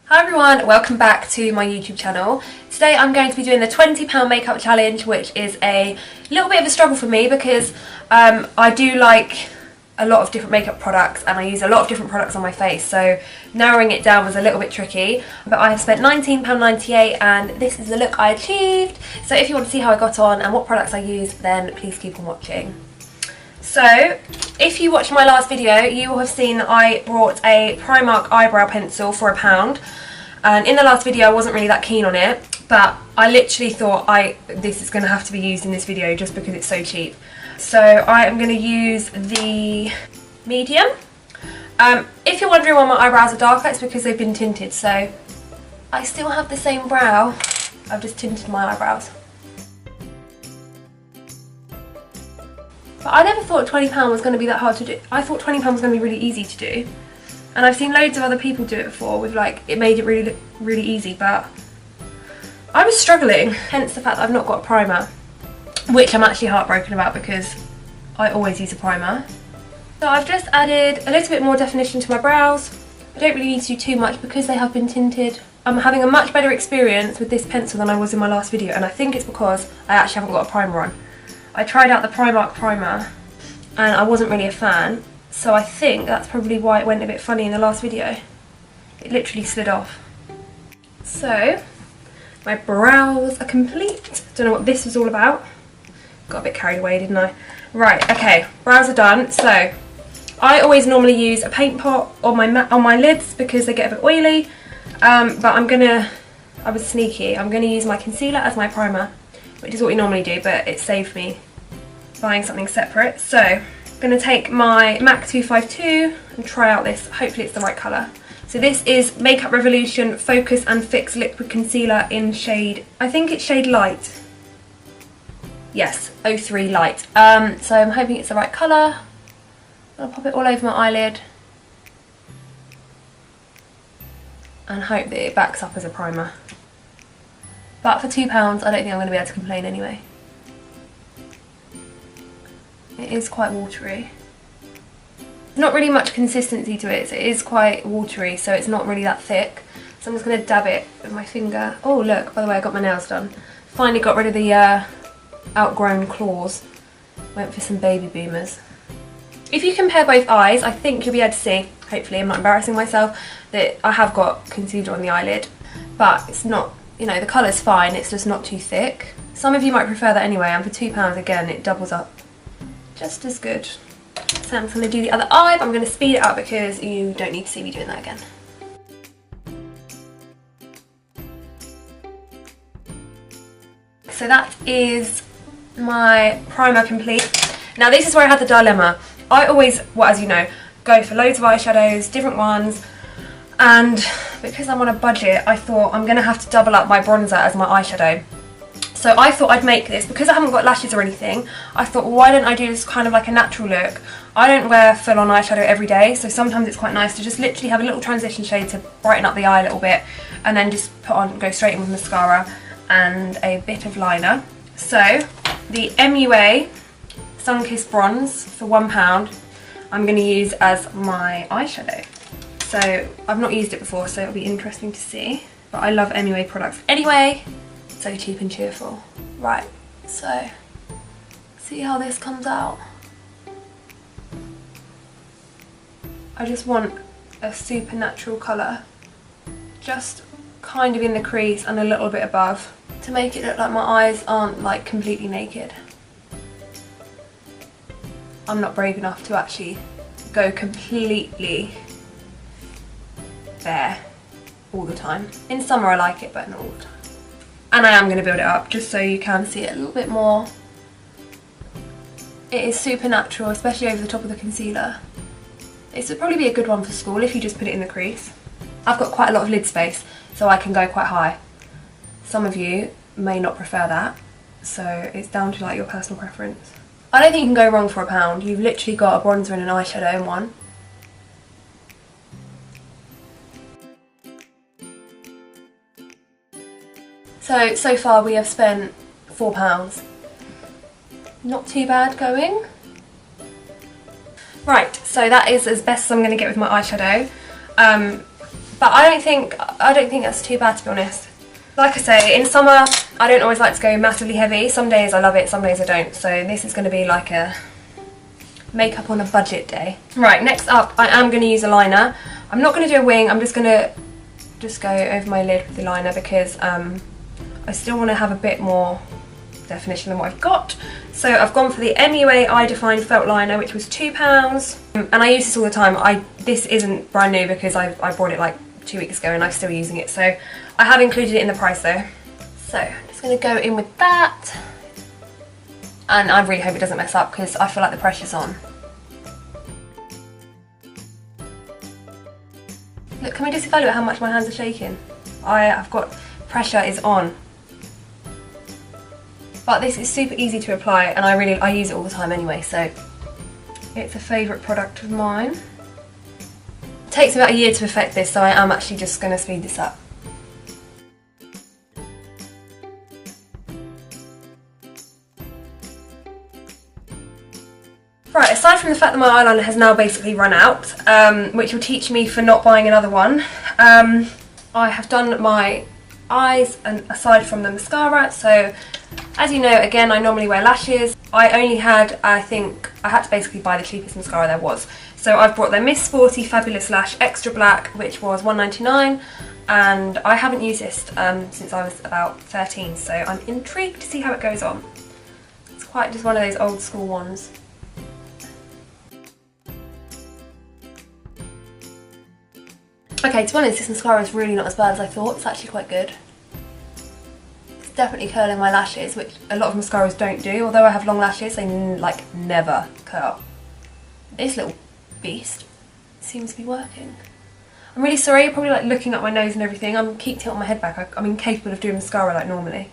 Hi everyone, welcome back to my YouTube channel. Today I'm going to be doing the £20 makeup challenge, which is a little bit of a struggle for me because I do like a lot of different makeup products and I use a lot of different products on my face, so narrowing it down was a little bit tricky. But I have spent £19.98 and this is the look I achieved. So if you want to see how I got on and what products I used, then please keep on watching. So, if you watched my last video, you will have seen that I brought a Primark eyebrow pencil for £1. And in the last video I wasn't really that keen on it, but I literally thought this is going to have to be used in this video just because it's so cheap. So I am going to use the medium. If you're wondering why my eyebrows are darker, it's because they've been tinted. So I still have the same brow, I've just tinted my eyebrows. But I never thought £20 was going to be that hard to do. I thought £20 was going to be really easy to do. And I've seen loads of other people do it before with it made it really easy, but I was struggling. Hence the fact that I've not got a primer, which I'm actually heartbroken about because I always use a primer. So I've just added a little bit more definition to my brows. I don't really need to do too much because they have been tinted. I'm having a much better experience with this pencil than I was in my last video, and I think it's because I actually haven't got a primer on. I tried out the Primark primer and I wasn't really a fan, so I think that's probably why it went a bit funny in the last video. It literally slid off. So, my brows are complete. Don't know what this was all about. Got a bit carried away, didn't I? Right, okay, brows are done. So, I always normally use a paint pot on my lids because they get a bit oily. But I was sneaky. I'm gonna use my concealer as my primer, which is what we normally do, but it saved me buying something separate. So I'm going to take my MAC 252 and try out this. Hopefully it's the right colour. So this is Makeup Revolution Focus and Fix Liquid Concealer in shade, I think it's shade light. Yes, 03 light. So I'm hoping it's the right colour. I'll pop it all over my eyelid and hope that it backs up as a primer. But for £2, I don't think I'm going to be able to complain anyway. It is quite watery. Not really much consistency to it, so it is quite watery, so it's not really that thick. So I'm just going to dab it with my finger. Oh look, by the way, I got my nails done. Finally got rid of the outgrown claws. Went for some baby boomers. If you compare both eyes, I think you'll be able to see, hopefully I'm not embarrassing myself, that I have got concealer on the eyelid. But it's not, you know, the colour's fine, it's just not too thick. Some of you might prefer that anyway, and for £2 again it doubles up just as good. So I'm going to do the other eye, but I'm going to speed it up because you don't need to see me doing that again. So that is my primer complete. Now this is where I had the dilemma. I always, well, as you know, go for loads of eyeshadows, different ones, and because I'm on a budget, I thought I'm going to have to double up my bronzer as my eyeshadow. So I thought I'd make this, because I haven't got lashes or anything, I thought, well, why don't I do this kind of like a natural look? I don't wear full on eyeshadow every day, so sometimes it's quite nice to just literally have a little transition shade to brighten up the eye a little bit, and then just go straight in with mascara and a bit of liner. So the MUA Sunkissed Bronze for £1 I'm going to use as my eyeshadow. So I've not used it before, so it'll be interesting to see. But I love MUA products anyway. So cheap and cheerful. Right, so see how this comes out. I just want a super natural colour. Just kind of in the crease and a little bit above to make it look like my eyes aren't like completely naked. I'm not brave enough to actually go completely bare all the time. In summer I like it, but not all the time. And I am going to build it up just so you can see it a little bit more. It is super natural, especially over the top of the concealer. This would probably be a good one for school if you just put it in the crease. I've got quite a lot of lid space, so I can go quite high. Some of you may not prefer that, so it's down to like your personal preference. I don't think you can go wrong for £1. You've literally got a bronzer and an eyeshadow in one. So far we have spent £4. Not too bad going. Right, so that is as best as I'm going to get with my eyeshadow. But I don't think that's too bad, to be honest. Like I say, in summer I don't always like to go massively heavy. Some days I love it, some days I don't. So this is going to be like a makeup on a budget day. Right, next up I am going to use a liner. I'm not going to do a wing, I'm just going to go over my lid with the liner because I still want to have a bit more definition than what I've got. So I've gone for the MUA Eye Define Felt Liner, which was £2. And I use this all the time. This isn't brand new because I bought it like 2 weeks ago and I'm still using it. So I have included it in the price though. So I'm just going to go in with that. And I really hope it doesn't mess up because I feel like the pressure's on. Look, can we just evaluate how much my hands are shaking? I've got, pressure is on. But this is super easy to apply and I use it all the time anyway, so it's a favourite product of mine. It takes about a year to perfect this, so I am actually just going to speed this up. Right, aside from the fact that my eyeliner has now basically run out, which will teach me for not buying another one, I have done my eyes and aside from the mascara. So as you know, again, I normally wear lashes. I only had, I think, I had to basically buy the cheapest mascara there was. So I've brought their Miss Sporty Fabulous Lash Extra Black, which was £1.99, and I haven't used this since I was about 13, so I'm intrigued to see how it goes on. It's quite just one of those old school ones. Okay, to be honest, this mascara is really not as bad as I thought. It's actually quite good. It's definitely curling my lashes, which a lot of mascaras don't do. Although I have long lashes, they like never curl. This little beast seems to be working. I'm really sorry, you're probably like looking at my nose and everything. I'm keep tilting my head back. I'm incapable of doing mascara like normally.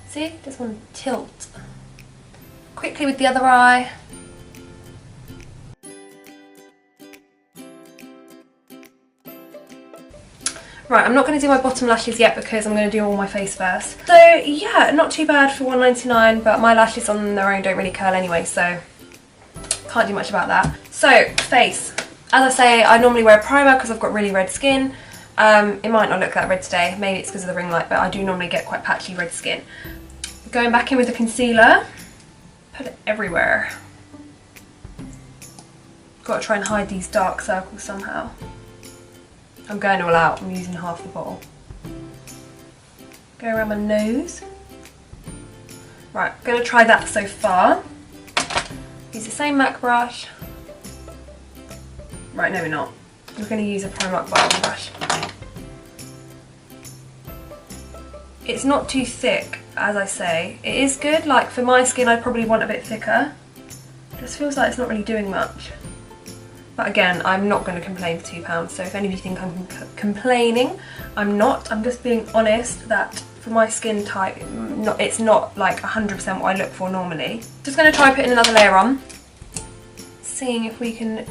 See? Just want to tilt. Quickly with the other eye. Right, I'm not going to do my bottom lashes yet because I'm going to do all my face first. So yeah, not too bad for £1.99, but my lashes on their own don't really curl anyway, so can't do much about that. So, face. As I say, I normally wear primer because I've got really red skin. It might not look that red today, maybe it's because of the ring light, but I do normally get quite patchy red skin. Going back in with the concealer, put it everywhere. Got to try and hide these dark circles somehow. I'm going all out, I'm using half the bottle. Go around my nose. Right, I'm going to try that so far. Use the same MAC brush. Right, no we're not. We're going to use a Primark bottom brush. It's not too thick, as I say. It is good, like for my skin I'd probably want a bit thicker. It just feels like it's not really doing much. But again, I'm not going to complain for £2, so if any of you think I'm complaining, I'm not. I'm just being honest that for my skin type, it's not like 100% what I look for normally. Just going to try putting another layer on, seeing if we can...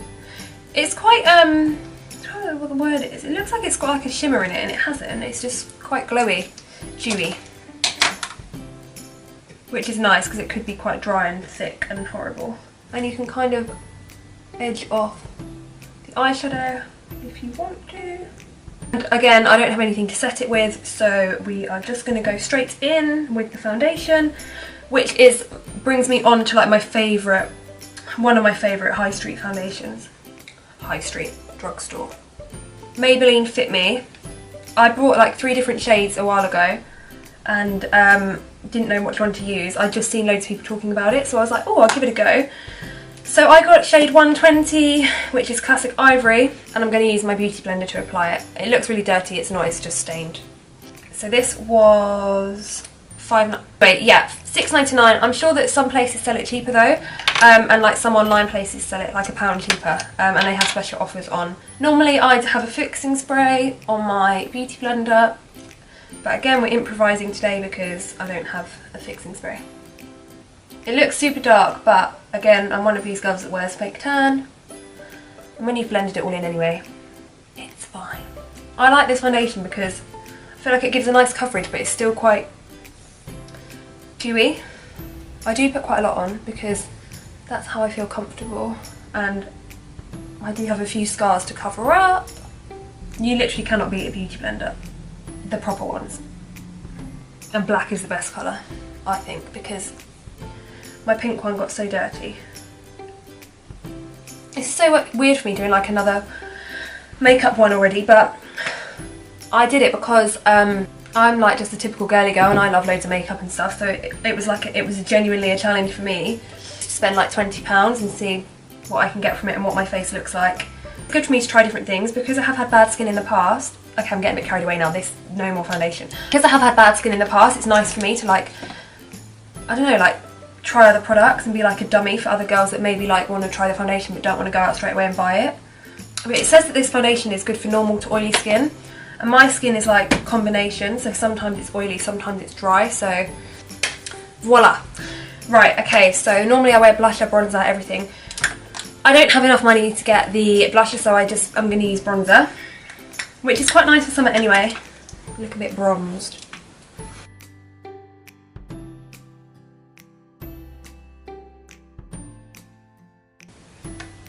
It's quite, I don't know what the word is. It looks like it's got like a shimmer in it, and it hasn't. It's just quite glowy, dewy. Which is nice, because it could be quite dry and thick and horrible. And you can kind of edge off the eyeshadow if you want to. And again, I don't have anything to set it with, so we are just going to go straight in with the foundation, which brings me on to like my favourite, one of my favourite high street foundations. High street, drugstore. Maybelline Fit Me. I bought like 3 different shades a while ago and didn't know which one to use. I'd just seen loads of people talking about it, so I was like, oh, I'll give it a go. So I got shade 120, which is classic ivory, and I'm going to use my beauty blender to apply it. It looks really dirty, it's not, it's just stained. So this was £6.99. I'm sure that some places sell it cheaper though, and like some online places sell it like £1 cheaper, and they have special offers on. Normally I'd have a fixing spray on my beauty blender, but again we're improvising today because I don't have a fixing spray. It looks super dark, but again, I'm one of these girls that wears fake tan. And when you've blended it all in anyway, it's fine. I like this foundation because I feel like it gives a nice coverage, but it's still quite dewy. I do put quite a lot on because that's how I feel comfortable. And I do have a few scars to cover up. You literally cannot beat a beauty blender, the proper ones. And black is the best colour, I think, because my pink one got so dirty. It's so weird for me doing like another makeup one already, but I did it because I'm like just a typical girly girl and I love loads of makeup and stuff, so it was like it was genuinely a challenge for me to spend like £20 and see what I can get from it and what my face looks like. It's good for me to try different things because I have had bad skin in the past. Okay, I'm getting a bit carried away now, there's no more foundation. Because I have had bad skin in the past, it's nice for me to like, I don't know, like try other products and be like a dummy for other girls that maybe like want to try the foundation but don't want to go out straight away and buy it. But it says that this foundation is good for normal to oily skin, and my skin is like a combination, so sometimes it's oily, sometimes it's dry, so voila. Right, okay, so normally I wear blusher, bronzer, everything. I don't have enough money to get the blusher, so I'm going to use bronzer, which is quite nice for summer anyway. Look a bit bronzed.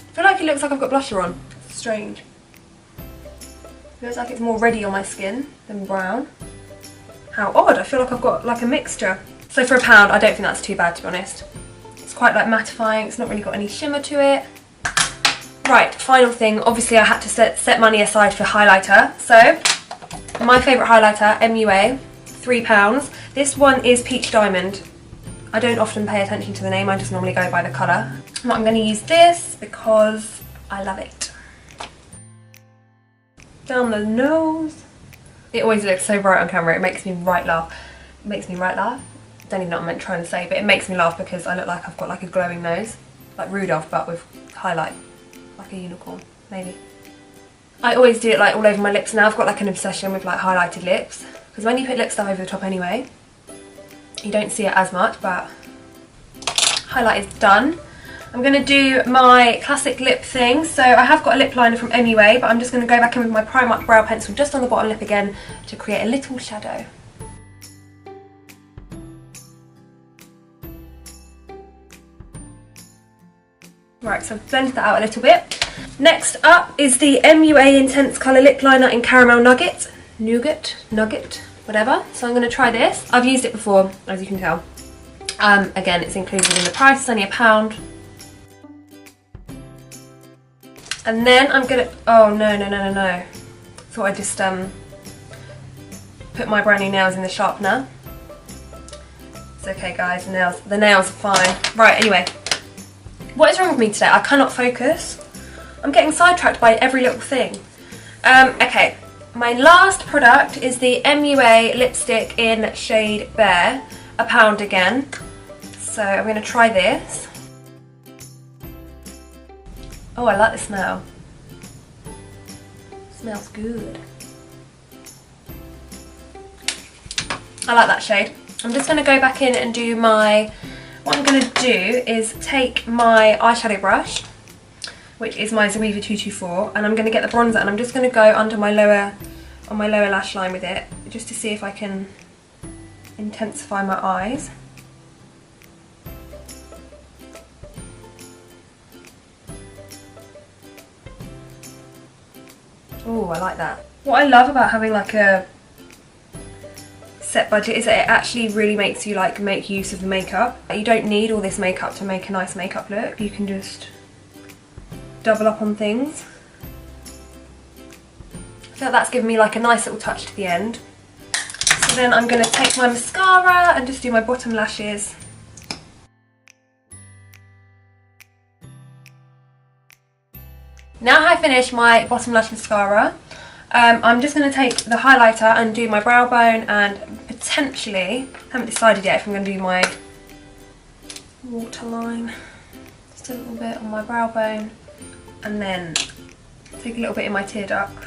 I feel like it looks like I've got blusher on. It's strange. It looks like it's more reddy on my skin than brown. How odd, I feel like I've got like a mixture. So for £1, I don't think that's too bad, to be honest. It's quite like mattifying, it's not really got any shimmer to it. Right, final thing, obviously I had to set money aside for highlighter. So, my favourite highlighter, MUA, £3. This one is Peach Diamond. I don't often pay attention to the name, I just normally go by the colour. But I'm going to use this because I love it. Down the nose. It always looks so bright on camera, it makes me right laugh. It makes me right laugh? I don't even know what I'm trying to say, but it makes me laugh because I look like I've got like a glowing nose. Like Rudolph, but with highlight. Like a unicorn, maybe. I always do it like all over my lips now. I've got like an obsession with like highlighted lips. Because when you put lip stuff over the top anyway, you don't see it as much, but highlight is done. I'm going to do my classic lip thing. So I have got a lip liner from MUA, but I'm just going to go back in with my Primark brow pencil just on the bottom lip again to create a little shadow. Right, so I've blended that out a little bit. Next up is the MUA Intense Colour Lip Liner in Caramel Nugget, whatever. So I'm going to try this. I've used it before, as you can tell. Again, it's included in the price, it's only £1. And then I'm going to, oh no. Thought I'd just put my brand new nails in the sharpener. It's okay guys, the nails are fine. Right, anyway. What is wrong with me today? I cannot focus. I'm getting sidetracked by every little thing. Okay, my last product is the MUA lipstick in shade Bear, £1 again. So I'm going to try this. Oh, I like the smell. Smells good. I like that shade. I'm just going to go back in and do my... What I'm going to do is take my eyeshadow brush, which is my Zoeva 224, and I'm going to get the bronzer and I'm just going to go under my lower lash line with it, just to see if I can intensify my eyes. Oh, I like that. What I love about having like a set budget is that it actually really makes you like make use of the makeup. You don't need all this makeup to make a nice makeup look. You can just double up on things. I feel like that's given me like a nice little touch to the end. So then I'm going to take my mascara and just do my bottom lashes. Now I finish my bottom lash mascara, I'm just going to take the highlighter and do my brow bone, and potentially, haven't decided yet if I'm going to do my waterline, just a little bit on my brow bone, and then take a little bit in my tear duct.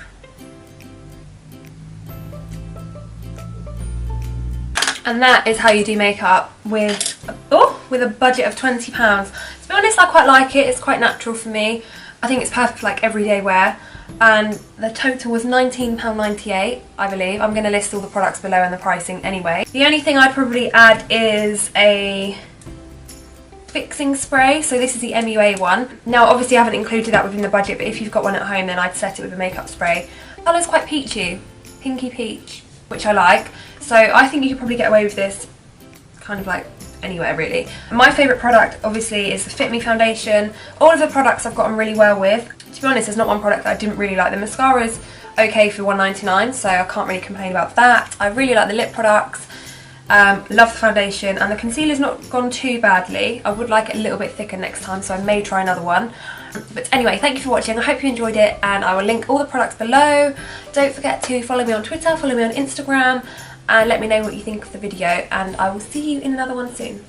And that is how you do makeup with a budget of £20. To be honest, I quite like it, it's quite natural for me. I think it's perfect for like everyday wear, and the total was £19.98, I believe. I'm going to list all the products below and the pricing anyway. The only thing I'd probably add is a fixing spray. So this is the MUA one. Now obviously I haven't included that within the budget, but if you've got one at home then I'd set it with a makeup spray. The colour's quite peachy, pinky peach, which I like. So I think you could probably get away with this kind of like anywhere really. My favourite product obviously is the Fit Me foundation. All of the products I've got on really well with. To be honest, there's not one product that I didn't really like. The mascara's okay for $1.99, so I can't really complain about that. I really like the lip products. Love the foundation, and the concealer's not gone too badly. I would like it a little bit thicker next time, so I may try another one. But anyway, thank you for watching. I hope you enjoyed it, and I will link all the products below. Don't forget to follow me on Twitter, follow me on Instagram, and let me know what you think of the video, and I will see you in another one soon.